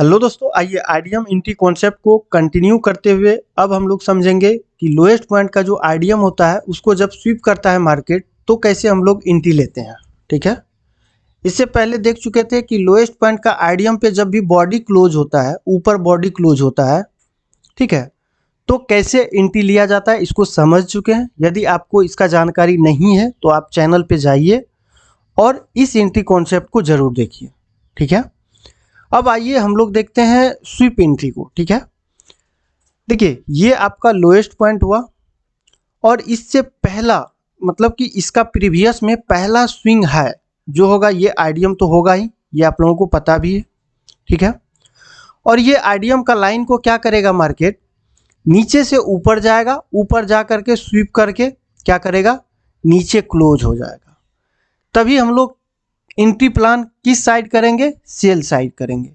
Hello दोस्तों, आइए IDM entry concept को कंटिन्यू करते हुए अब हम लोग समझेंगे कि लोएस्ट पॉइंट का जो आईडीएम होता है उसको जब स्वीप करता है मार्केट तो कैसे हम लोग एंट्री लेते हैं। ठीक है, इससे पहले देख चुके थे कि लोएस्ट पॉइंट का आईडीएम पे जब भी बॉडी क्लोज होता है, ऊपर बॉडी क्लोज होता है, ठीक है, तो कैसे एंट्री लिया जाता है इसको समझ चुके हैं। यदि आपको इसका जानकारी नहीं है तो आप चैनल पे जाइए और इस एंट्री कॉन्सेप्ट को जरूर देखिए। ठीक है, अब आइए हम लोग देखते हैं स्वीप एंट्री को। ठीक है, देखिए ये आपका लोएस्ट पॉइंट हुआ और इससे पहला मतलब कि इसका प्रीवियस में पहला स्विंग है जो होगा ये आईडीएम तो होगा ही, ये आप लोगों को पता भी है। ठीक है, और ये आईडीएम का लाइन को क्या करेगा, मार्केट नीचे से ऊपर जाएगा, ऊपर जा करके स्वीप करके क्या करेगा, नीचे क्लोज हो जाएगा। तभी हम लोग एंट्री प्लान किस साइड करेंगे, सेल साइड करेंगे।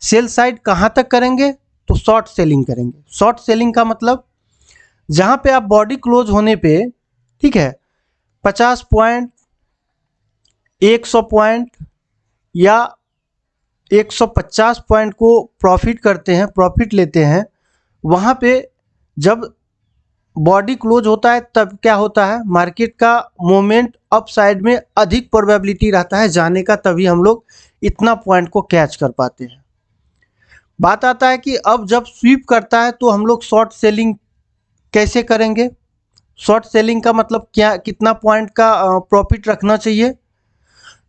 सेल साइड कहाँ तक करेंगे, तो शॉर्ट सेलिंग करेंगे। शॉर्ट सेलिंग का मतलब जहाँ पे आप बॉडी क्लोज होने पे, ठीक है, 50 पॉइंट, 100 पॉइंट या 150 पॉइंट को प्रॉफिट करते हैं, प्रॉफिट लेते हैं, वहाँ पे जब बॉडी क्लोज होता है तब क्या होता है, मार्केट का मोमेंट अप साइड में अधिक प्रोबेबिलिटी रहता है जाने का, तभी हम लोग इतना पॉइंट को कैच कर पाते हैं। बात आता है कि अब जब स्वीप करता है तो हम लोग शॉर्ट सेलिंग कैसे करेंगे। शॉर्ट सेलिंग का मतलब क्या, कितना पॉइंट का प्रॉफिट रखना चाहिए।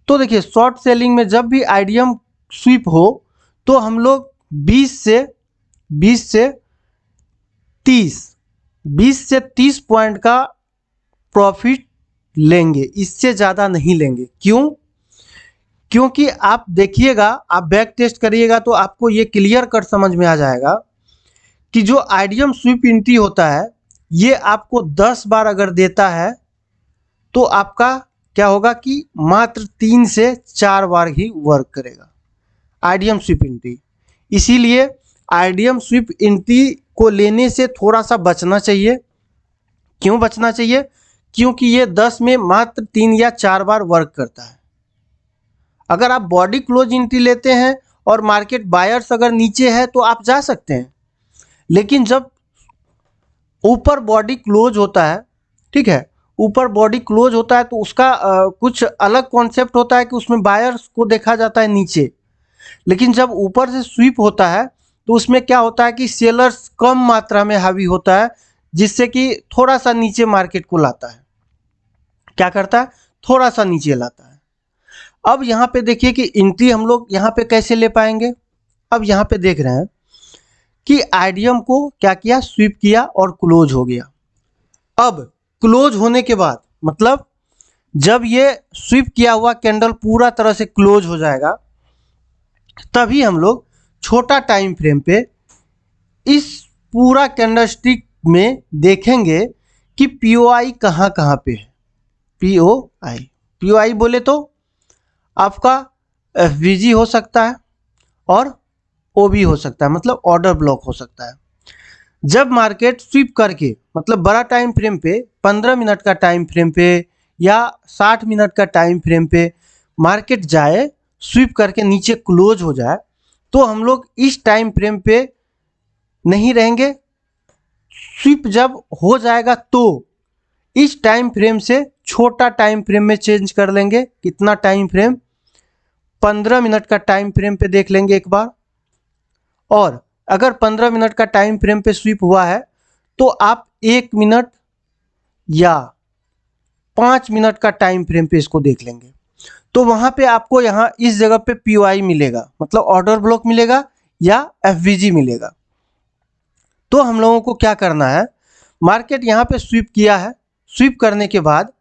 तो देखिए शॉर्ट सेलिंग में जब भी आईडीएम स्वीप हो तो हम लोग 20 से 30 पॉइंट का प्रॉफिट लेंगे, इससे ज़्यादा नहीं लेंगे। क्यों? क्योंकि आप देखिएगा, आप बैक टेस्ट करिएगा तो आपको ये क्लियर कट समझ में आ जाएगा कि जो आईडीएम स्वीप एंट्री होता है ये आपको 10 बार अगर देता है तो आपका क्या होगा कि मात्र 3 से 4 बार ही वर्क करेगा आईडीएम स्वीप एंट्री। इसीलिए आईडीएम स्वीप एंट्री को लेने से थोड़ा सा बचना चाहिए। क्यों बचना चाहिए? क्योंकि ये 10 में मात्र 3 या 4 बार वर्क करता है। अगर आप बॉडी क्लोज एंट्री लेते हैं और मार्केट बायर्स अगर नीचे है तो आप जा सकते हैं, लेकिन जब ऊपर बॉडी क्लोज होता है, ठीक है, ऊपर बॉडी क्लोज होता है तो उसका कुछ अलग कॉन्सेप्ट होता है कि उसमें बायर्स को देखा जाता है नीचे। लेकिन जब ऊपर से स्वीप होता है तो उसमें क्या होता है कि सेलर्स कम मात्रा में हावी होता है, जिससे कि थोड़ा सा नीचे मार्केट को लाता है। क्या करता है? थोड़ा सा नीचे लाता है। अब यहाँ पे देखिए कि एंट्री हम लोग यहाँ पे कैसे ले पाएंगे। अब यहाँ पे देख रहे हैं कि आईडीएम को क्या किया, स्वीप किया और क्लोज हो गया। अब क्लोज होने के बाद मतलब जब ये स्वीप किया हुआ कैंडल पूरा तरह से क्लोज हो जाएगा तभी हम लोग छोटा टाइम फ्रेम पे इस पूरा कैंडलस्टिक में देखेंगे कि पीओआई कहाँ कहाँ पे है। पीओआई बोले तो आपका एफवीजी हो सकता है और ओबी हो सकता है, मतलब ऑर्डर ब्लॉक हो सकता है। जब मार्केट स्वीप करके मतलब बड़ा टाइम फ्रेम पे, 15 मिनट का टाइम फ्रेम पे या 60 मिनट का टाइम फ्रेम पे मार्केट जाए, स्वीप करके नीचे क्लोज हो जाए, तो हम लोग इस टाइम फ्रेम पे नहीं रहेंगे। स्वीप जब हो जाएगा तो इस टाइम फ्रेम से छोटा टाइम फ्रेम में चेंज कर लेंगे। कितना टाइम फ्रेम? 15 मिनट का टाइम फ्रेम पे देख लेंगे एक बार। और अगर 15 मिनट का टाइम फ्रेम पे स्वीप हुआ है तो आप 1 मिनट या 5 मिनट का टाइम फ्रेम पे इसको देख लेंगे। तो वहां पे आपको यहाँ इस जगह पे पीओआई मिलेगा, मतलब ऑर्डर ब्लॉक मिलेगा या एफवीजी मिलेगा। तो हम लोगों को क्या करना है, मार्केट यहाँ पे स्वीप किया है, स्वीप करने के बाद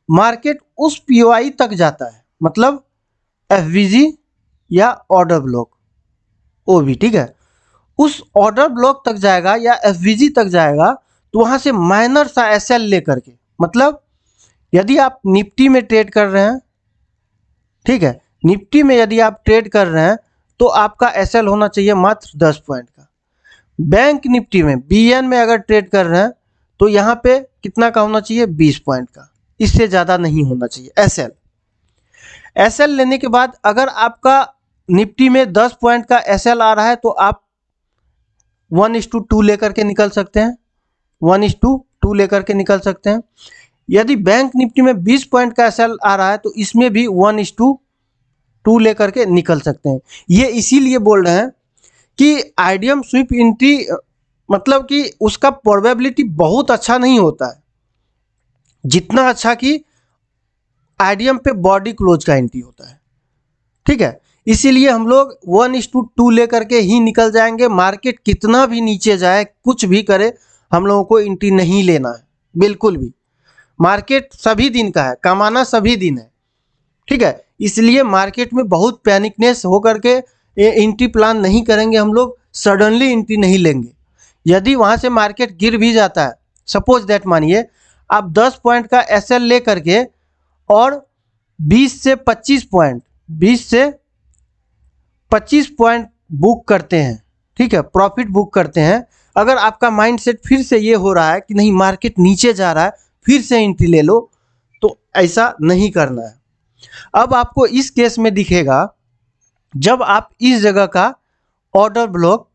मार्केट उस पीओआई तक जाता है, मतलब एफवीजी या ऑर्डर ब्लॉक ओबी, ठीक है, उस ऑर्डर ब्लॉक तक जाएगा या एफवीजी तक जाएगा। तो वहां से माइनर सा एसएल लेकर के, मतलब यदि आप निफ्टी में ट्रेड कर रहे हैं, ठीक है, निफ्टी में यदि आप ट्रेड कर रहे हैं तो आपका एसएल होना चाहिए मात्र 10 पॉइंट का। बैंक निफ्टी में, बीएन में अगर ट्रेड कर रहे हैं तो यहाँ पे कितना का होना चाहिए, 20 पॉइंट का, इससे ज़्यादा नहीं होना चाहिए एसएल। एसएल लेने के बाद अगर आपका निफ्टी में 10 पॉइंट का एसएल आ रहा है तो आप 1:2 लेकर के निकल सकते हैं, 1:2 लेकर के निकल सकते हैं। यदि बैंक निफ्टी में 20 पॉइंट का एसएल आ रहा है तो इसमें भी 1:2 लेकर के निकल सकते हैं। ये इसीलिए बोल रहे हैं कि आईडीएम स्वीप एंट्री मतलब कि उसका प्रोबेबिलिटी बहुत अच्छा नहीं होता है, जितना अच्छा कि आईडीएम पे बॉडी क्लोज का एंट्री होता है। ठीक है, इसीलिए हम लोग 1:2 लेकर के ही निकल जाएंगे। मार्केट कितना भी नीचे जाए, कुछ भी करे, हम लोगों को एंट्री नहीं लेना है बिल्कुल भी। मार्केट सभी दिन का है, कमाना सभी दिन है। ठीक है, इसलिए मार्केट में बहुत पैनिकनेस होकर के एंट्री प्लान नहीं करेंगे हम लोग, सडनली एंट्री नहीं लेंगे। यदि वहाँ से मार्केट गिर भी जाता है, सपोज दैट मानिए आप 10 पॉइंट का एसएल ले करके और 20 से 25 पॉइंट बुक करते हैं, ठीक है, प्रॉफिट बुक करते हैं। अगर आपका माइंडसेट फिर से ये हो रहा है कि नहीं मार्केट नीचे जा रहा है, फिर से एंट्री ले लो, तो ऐसा नहीं करना है। अब आपको इस केस में दिखेगा, जब आप इस जगह का ऑर्डर ब्लॉक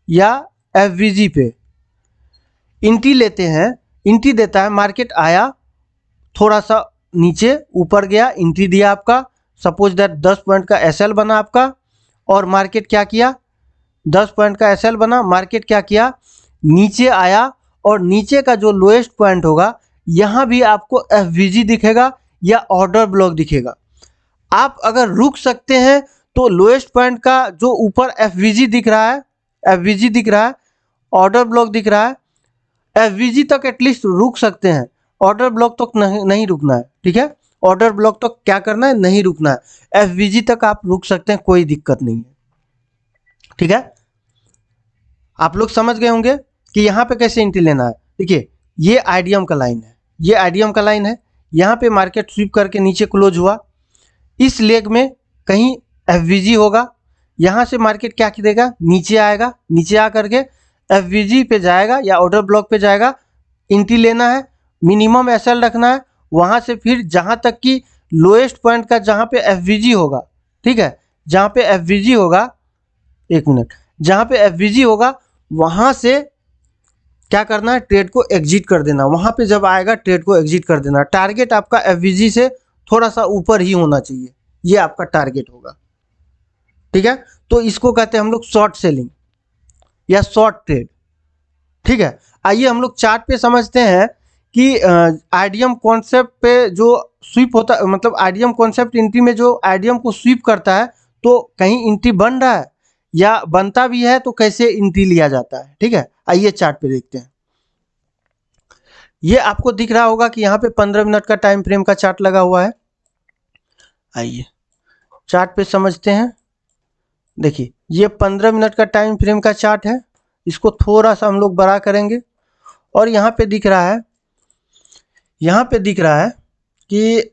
या एफवीजी पे एंट्री लेते हैं, एंट्री देता है, मार्केट आया, थोड़ा सा नीचे ऊपर गया, एंट्री दिया आपका, सपोज दैट 10 पॉइंट का एसएल बना आपका, और मार्केट क्या किया, 10 पॉइंट का एसएल बना, मार्केट क्या किया, नीचे आया, और नीचे का जो लोएस्ट पॉइंट होगा यहाँ भी आपको एफवीजी दिखेगा या ऑर्डर ब्लॉक दिखेगा। आप अगर रुक सकते हैं तो लोएस्ट पॉइंट का जो ऊपर एफवीजी दिख रहा है, ऑर्डर ब्लॉक दिख रहा है, एफवीजी तक एटलीस्ट रुक सकते हैं, ऑर्डर ब्लॉक तक नहीं रुकना है। ठीक है, ऑर्डर ब्लॉक तक क्या करना है, नहीं रुकना है, एफवीजी तक आप रुक सकते हैं, कोई दिक्कत नहीं है। ठीक है, आप लोग समझ गए होंगे कि यहाँ पे कैसे एंट्री लेना है। देखिए, ये आईडीएम का लाइन है, यहाँ पे मार्केट स्वीप करके नीचे क्लोज हुआ, इस लेग में कहीं एफवीजी होगा, यहाँ से मार्केट क्या करेगा, नीचे आएगा, नीचे आ करके एफवीजी पे जाएगा या ऑर्डर ब्लॉक पे जाएगा, एंट्री लेना है, मिनिमम एसएल रखना है, वहाँ से फिर जहाँ तक कि लोएस्ट पॉइंट का जहाँ पे एफवीजी होगा, ठीक है, जहाँ पे एफवीजी होगा, एक मिनट, जहाँ पे एफवीजी होगा वहाँ से क्या करना है, ट्रेड को एग्जिट कर देना। वहाँ पे जब आएगा ट्रेड को एग्जिट कर देना। टारगेट आपका एफवीजी से थोड़ा सा ऊपर ही होना चाहिए, ये आपका टारगेट होगा। ठीक है, तो इसको कहते हैं हम लोग शॉर्ट सेलिंग या शॉर्ट ट्रेड। ठीक है, आइए हम लोग चार्ट पे समझते हैं कि आईडीएम कॉन्सेप्ट पे जो स्वीप होता है, मतलब आईडीएम कॉन्सेप्ट एंट्री में जो आईडीएम को स्वीप करता है, तो कहीं एंट्री बन रहा है या बनता भी है तो कैसे एंट्री लिया जाता है। ठीक है, आइए चार्ट पे देखते हैं। ये आपको दिख रहा होगा कि यहाँ पे 15 मिनट का टाइम फ्रेम का चार्ट लगा हुआ है। आइए चार्ट पे समझते हैं। देखिए, ये 15 मिनट का टाइम फ्रेम का चार्ट है, इसको थोड़ा सा हम लोग बड़ा करेंगे, और यहाँ पे दिख रहा है कि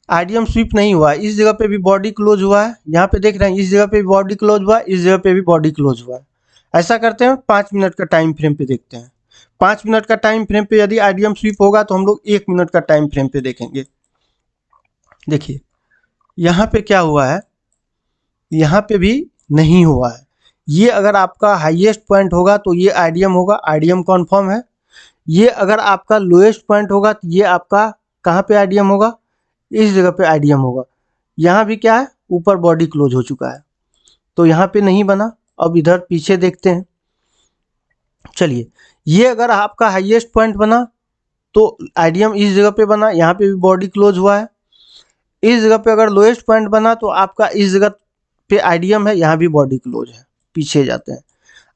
आईडीएम स्वीप नहीं हुआ, इस जगह पे भी बॉडी क्लोज हुआ है, यहाँ पे देख रहे हैं, इस जगह पे भी बॉडी क्लोज हुआ है, इस जगह पे भी बॉडी क्लोज हुआ है। ऐसा करते हैं, 5 मिनट का टाइम फ्रेम पे देखते हैं। 5 मिनट का टाइम फ्रेम पे यदि आईडीएम स्वीप होगा तो हम लोग 1 मिनट का टाइम फ्रेम पे देखेंगे। देखिए, यहाँ पे क्या हुआ है, यहाँ पे भी नहीं हुआ है। ये अगर आपका हाईएस्ट पॉइंट होगा तो ये आईडीएम होगा, आईडीएम कन्फर्म है। ये अगर आपका लोएस्ट पॉइंट होगा तो ये आपका कहाँ पे आईडीएम होगा, इस जगह पे आईडीएम होगा। यहाँ भी क्या है, ऊपर बॉडी क्लोज हो चुका है, तो यहाँ पे नहीं बना। अब इधर पीछे देखते हैं। चलिए, ये अगर आपका हाईएस्ट पॉइंट बना तो आईडीएम इस जगह पे बना, यहाँ पे भी बॉडी क्लोज हुआ है। इस जगह पे अगर लोएस्ट पॉइंट बना तो आपका इस जगह पे आईडीएम है, यहाँ भी बॉडी क्लोज है। पीछे जाते हैं,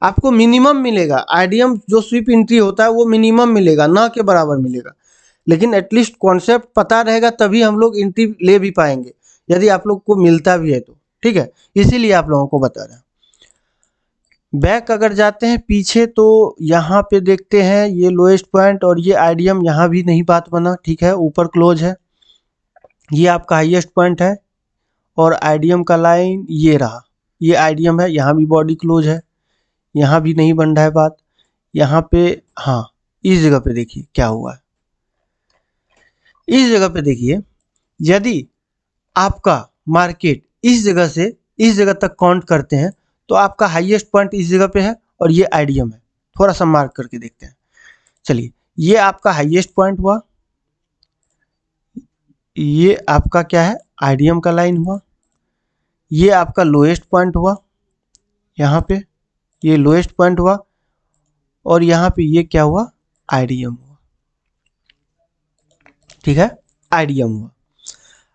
आपको मिनिमम मिलेगा, आईडीएम जो स्वीप एंट्री होता है वो मिनिमम मिलेगा, ना के बराबर मिलेगा, लेकिन एटलीस्ट कॉन्सेप्ट पता रहेगा तभी हम लोग एंट्री ले भी पाएंगे, यदि आप लोग को मिलता भी है तो। ठीक है, इसीलिए आप लोगों को बता रहे हैं। बैक अगर जाते हैं पीछे तो यहाँ पे देखते हैं ये लोएस्ट पॉइंट और ये आईडीएम, यहाँ भी नहीं बात बना। ठीक है, ऊपर क्लोज है, ये आपका हाईएस्ट पॉइंट है, और आईडीएम का लाइन ये रहा, ये आईडीएम है, यहाँ भी बॉडी क्लोज है, यहाँ भी नहीं बन रहा है बात। यहाँ पे हाँ, इस जगह पे देखिए क्या हुआ है। इस जगह पे देखिए, यदि आपका मार्केट इस जगह से इस जगह तक काउंट करते हैं तो आपका हाईएस्ट पॉइंट इस जगह पे है और ये आईडियम है। थोड़ा सा मार्क करके देखते हैं। चलिए, ये आपका हाईएस्ट पॉइंट हुआ, ये आपका क्या है, आईडियम का लाइन हुआ, ये आपका लोएस्ट पॉइंट हुआ, यहाँ पे ये लोएस्ट पॉइंट हुआ, और यहाँ पे ये क्या हुआ, आईडियम हुआ। ठीक है, आईडियम हुआ।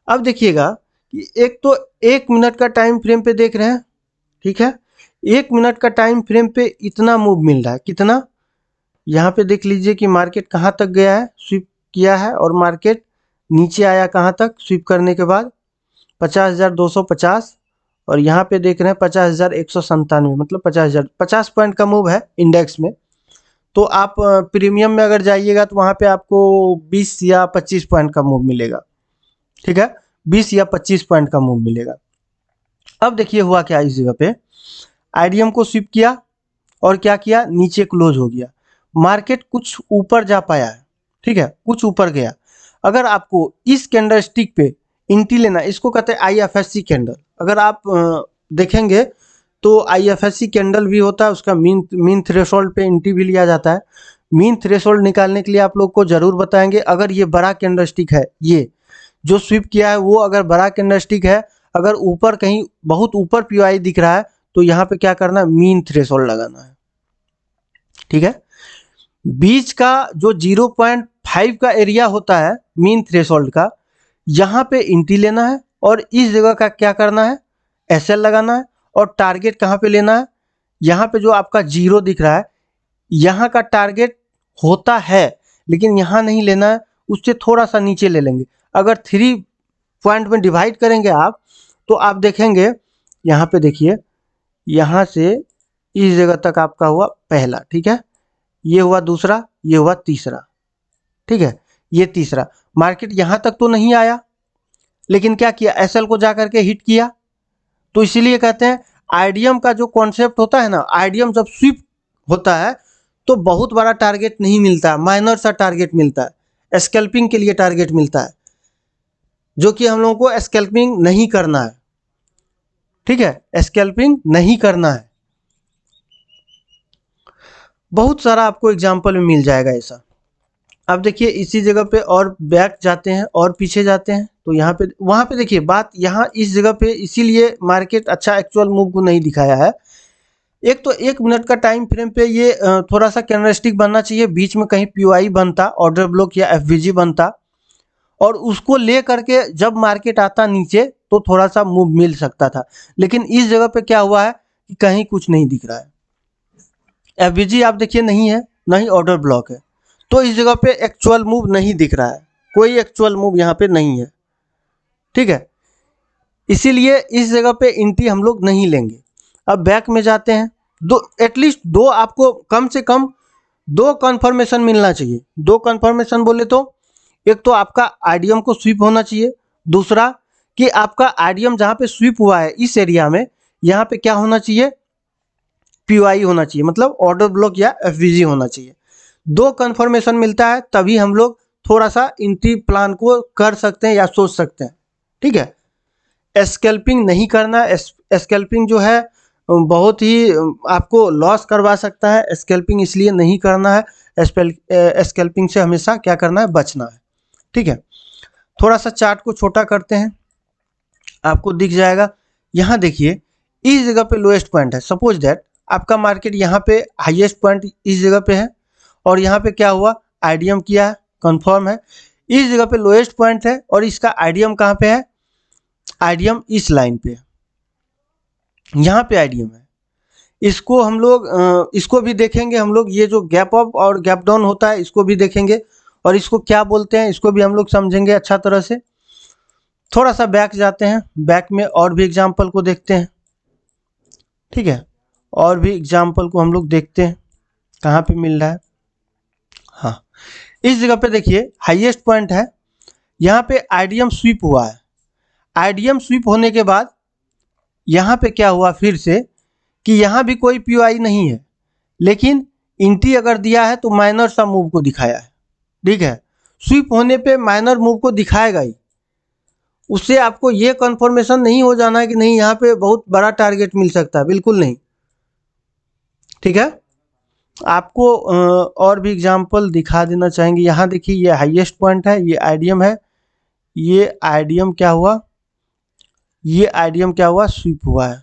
अब देखिएगा कि एक तो 1 मिनट का टाइम फ्रेम पे देख रहे हैं। ठीक है, 1 मिनट का टाइम फ्रेम पे इतना मूव मिल रहा है, कितना, यहाँ पे देख लीजिए कि मार्केट कहाँ तक गया है, स्विप किया है, और मार्केट नीचे आया कहाँ तक स्विप करने के बाद, 50,250, और यहाँ पे देख रहे हैं 50,197, मतलब 50,000, 50 पॉइंट का मूव है इंडेक्स में। तो आप प्रीमियम में अगर जाइएगा तो वहाँ पे आपको 20 या 25 पॉइंट का मूव मिलेगा। ठीक है, 20 या 25 पॉइंट का मूव मिलेगा। अब देखिए हुआ क्या, इस जगह पे आईडियम को स्विप किया और क्या किया, नीचे क्लोज हो गया, मार्केट कुछ ऊपर जा पाया है। ठीक है, कुछ ऊपर गया। अगर आपको इस कैंडल स्टिक पे इंटी लेना, इसको कहते हैं आईएफएससी कैंडल। अगर आप देखेंगे तो आईएफएससी कैंडल भी होता है, उसका मीन थ्रेशोल्ड पे इंटी भी लिया जाता है। मीन थ्रेशोल्ड निकालने के लिए आप लोग को जरूर बताएंगे। अगर ये बड़ा कैंडल स्टिक है, ये जो स्विप किया है वो अगर बड़ा कैंडल स्टिक है, अगर ऊपर कहीं बहुत ऊपर पीओआई दिख रहा है तो यहाँ पे क्या करना है, मीन थ्रेशोल्ड लगाना है। ठीक है, बीच का जो 0.5 का एरिया होता है मीन थ्रेशोल्ड का, यहाँ पे इंटी लेना है, और इस जगह का क्या करना है, एसएल लगाना है। और टारगेट कहाँ पे लेना है, यहाँ पे जो आपका 0 दिख रहा है, यहाँ का टारगेट होता है, लेकिन यहाँ नहीं लेना है, उससे थोड़ा सा नीचे ले लेंगे। अगर 3 पॉइंट में डिवाइड करेंगे आप, तो आप देखेंगे यहाँ पे, देखिए यहाँ से इस जगह तक आपका हुआ पहला। ठीक है, ये हुआ दूसरा, ये हुआ तीसरा। ठीक है, ये तीसरा। मार्केट यहाँ तक तो नहीं आया, लेकिन क्या किया, एसएल को जाकर के हिट किया। तो इसीलिए कहते हैं आईडियम का जो कॉन्सेप्ट होता है ना, आईडियम जब स्विप होता है तो बहुत बड़ा टारगेट नहीं मिलता, माइनर सा टारगेट मिलता है, स्कैल्पिंग के लिए टारगेट मिलता है, जो कि हम लोगों को स्कैल्पिंग नहीं करना है। ठीक है, स्कैल्पिंग नहीं करना है। बहुत सारा आपको एग्जाम्पल में मिल जाएगा ऐसा। अब देखिए इसी जगह पे और बैक जाते हैं और पीछे जाते हैं, तो यहाँ पे वहाँ पे देखिए बात, यहाँ इस जगह पे इसीलिए मार्केट अच्छा एक्चुअल मूव को नहीं दिखाया है। एक तो 1 मिनट का टाइम फ्रेम पे ये थोड़ा सा कैंडलस्टिक बनना चाहिए, बीच में कहीं पीओआई बनता, ऑर्डर ब्लॉक या एफवीजी बनता, और उसको ले करके जब मार्केट आता नीचे तो थोड़ा सा मूव मिल सकता था। लेकिन इस जगह पे क्या हुआ है कि कहीं कुछ नहीं दिख रहा है, एफवीजी आप देखिए नहीं है, नहीं ऑर्डर ब्लॉक है, तो इस जगह पे एक्चुअल मूव नहीं दिख रहा है, कोई एक्चुअल मूव यहाँ पे नहीं है। ठीक है, इसीलिए इस जगह पे इंट्री हम लोग नहीं लेंगे। अब बैक में जाते हैं, एटलीस्ट दो आपको कम से कम 2 कन्फर्मेशन मिलना चाहिए। 2 कन्फर्मेशन बोले तो एक तो आपका आईडियम को स्वीप होना चाहिए, दूसरा कि आपका आईडियम जहाँ पे स्वीप हुआ है इस एरिया में, यहाँ पे क्या होना चाहिए, पीओआई होना चाहिए, मतलब ऑर्डर ब्लॉक या एफवीजी होना चाहिए। 2 कन्फर्मेशन मिलता है तभी हम लोग थोड़ा सा एंट्री प्लान को कर सकते हैं या सोच सकते हैं। ठीक है, स्कैल्पिंग नहीं करना। स्कैल्पिंग जो है बहुत ही आपको लॉस करवा सकता है, स्कैल्पिंग इसलिए नहीं करना है। स्कैल्पिंग से हमेशा क्या करना है, बचना है। ठीक है, थोड़ा सा चार्ट को छोटा करते हैं, आपको दिख जाएगा। यहाँ देखिए इस जगह पे लोएस्ट पॉइंट है, सपोज दैट आपका मार्केट यहाँ पे हाईएस्ट पॉइंट इस जगह पे है, और यहाँ पे क्या हुआ, आईडियम किया है, कंफर्म है, इस जगह पे लोएस्ट पॉइंट है, और इसका आईडियम कहाँ पे है, आईडियम इस लाइन पे, यहाँ पे आईडियम है। इसको हम लोग इसको भी देखेंगे हम लोग, ये जो गैप अप और गैप डाउन होता है इसको भी देखेंगे, और इसको क्या बोलते हैं इसको भी हम लोग समझेंगे अच्छा तरह से। थोड़ा सा बैक जाते हैं, बैक में और भी एग्जाम्पल को देखते हैं। ठीक है, और भी एग्जाम्पल को हम लोग देखते हैं कहाँ पे मिल रहा है। हाँ, इस जगह पे देखिए हाईएस्ट पॉइंट है, यहाँ पे आईडियम स्वीप हुआ है। आईडियम स्वीप होने के बाद यहाँ पे क्या हुआ फिर से कि यहाँ भी कोई पीओआई नहीं है, लेकिन एंट्री अगर दिया है तो माइनर सा मूव को दिखाया है। ठीक है, स्वीप होने पे माइनर मूव को दिखाएगा ही, उससे आपको ये कंफर्मेशन नहीं हो जाना है कि नहीं यहाँ पे बहुत बड़ा टारगेट मिल सकता है, बिल्कुल नहीं। ठीक है, आपको और भी एग्जांपल दिखा देना चाहेंगे। यहाँ देखिए ये हाईएस्ट पॉइंट है, ये आईडीएम है, ये आईडीएम क्या हुआ, ये आईडीएम क्या हुआ, स्वीप हुआ है।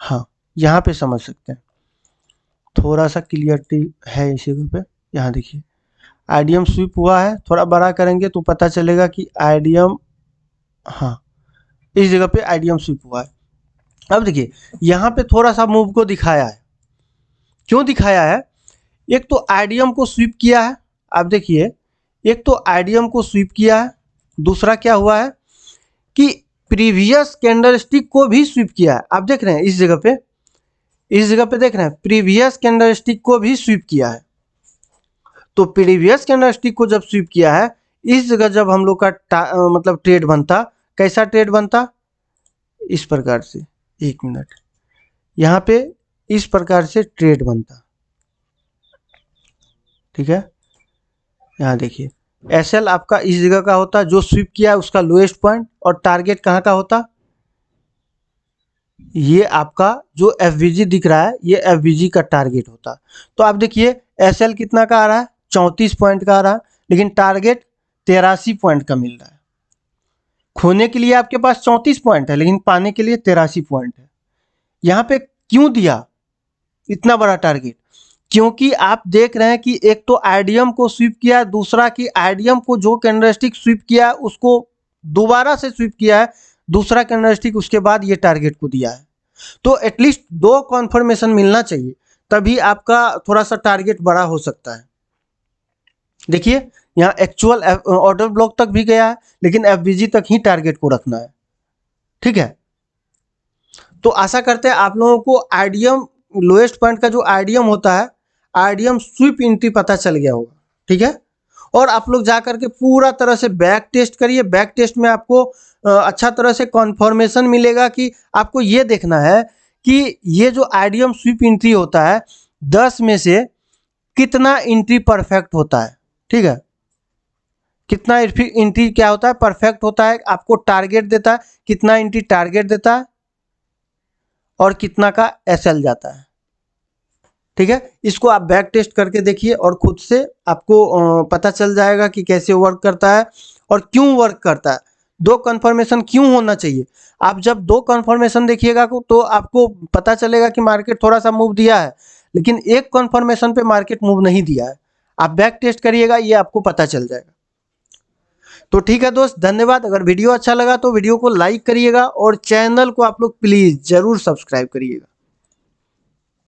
हाँ, यहाँ पे समझ सकते हैं, थोड़ा सा क्लियरिटी है इसी पे। यहाँ देखिए आईडीएम स्वीप हुआ है, थोड़ा बड़ा करेंगे तो पता चलेगा कि आईडीएम, हाँ इस जगह पे आईडीएम स्वीप हुआ है। अब देखिए यहाँ पे थोड़ा सा मूव को दिखाया है, क्यों दिखाया है, एक तो आईडीएम को स्वीप किया है, आप देखिए एक तो आईडीएम को स्वीप किया है, दूसरा क्या हुआ है कि प्रीवियस कैंडलस्टिक को भी स्वीप किया है। आप देख रहे हैं इस जगह पे, इस जगह पे देख रहे हैं प्रीवियस कैंडलस्टिक को भी स्वीप किया है। तो प्रीवियस कैंडलस्टिक को जब स्वीप किया है, इस जगह जब हम लोग का मतलब ट्रेड बनता, कैसा ट्रेड बनता, इस प्रकार से, एक मिनट, यहाँ पे इस प्रकार से ट्रेड बनता। ठीक है, यहाँ देखिए एसएल आपका इस जगह का होता, जो स्वीप किया है उसका लोएस्ट पॉइंट, और टारगेट कहाँ का होता, ये आपका जो एफवीजी दिख रहा है ये एफवीजी का टारगेट होता। तो आप देखिए एसएल कितना का आ रहा है, 34 पॉइंट का आ रहा है, लेकिन टारगेट 83 पॉइंट का मिल रहा है। खोने के लिए आपके पास 34 पॉइंट है, लेकिन पाने के लिए 83 पॉइंट है। यहाँ पे क्यों दिया इतना बड़ा टारगेट, क्योंकि आप देख रहे हैं कि एक तो आईडीएम को स्वीप किया, दूसरा कि आईडीएम को जो कैंडलस्टिक स्वीप किया उसको दोबारा से स्वीप किया है, दूसरा कैंडलस्टिक उसके बाद ये टारगेट को दिया है। तो एटलीस्ट दो कॉन्फर्मेशन मिलना चाहिए, तभी आपका थोड़ा सा टारगेट बड़ा हो सकता है। देखिए यहाँ एक्चुअल ऑर्डर ब्लॉक तक भी गया है, लेकिन एफबीजी तक ही टारगेट को रखना है। ठीक है, तो आशा करते हैं आप लोगों को आईडीएम लोएस्ट पॉइंट का जो आईडीएम होता है, आईडीएम स्वीप एंट्री पता चल गया होगा। ठीक है, और आप लोग जा करके पूरा तरह से बैक टेस्ट करिए। बैक टेस्ट में आपको अच्छा तरह से कॉन्फर्मेशन मिलेगा कि आपको ये देखना है कि ये जो आईडीएम स्वीप एंट्री होता है 10 में से कितना एंट्री परफेक्ट होता है। ठीक है, कितना एंट्री क्या होता है, परफेक्ट होता है, आपको टारगेट देता है, कितना एंट्री टारगेट देता है और कितना का एसएल जाता है। ठीक है, इसको आप बैक टेस्ट करके देखिए और खुद से आपको पता चल जाएगा कि कैसे वर्क करता है और क्यों वर्क करता है। दो कन्फर्मेशन क्यों होना चाहिए, आप जब दो कन्फर्मेशन देखिएगा तो आपको पता चलेगा कि मार्केट थोड़ा सा मूव दिया है, लेकिन एक कन्फर्मेशन पे मार्केट मूव नहीं दिया है। आप बैक टेस्ट करिएगा, ये आपको पता चल जाएगा। तो ठीक है दोस्त, धन्यवाद। अगर वीडियो अच्छा लगा तो वीडियो को लाइक करिएगा और चैनल को आप लोग प्लीज़ ज़रूर सब्सक्राइब करिएगा।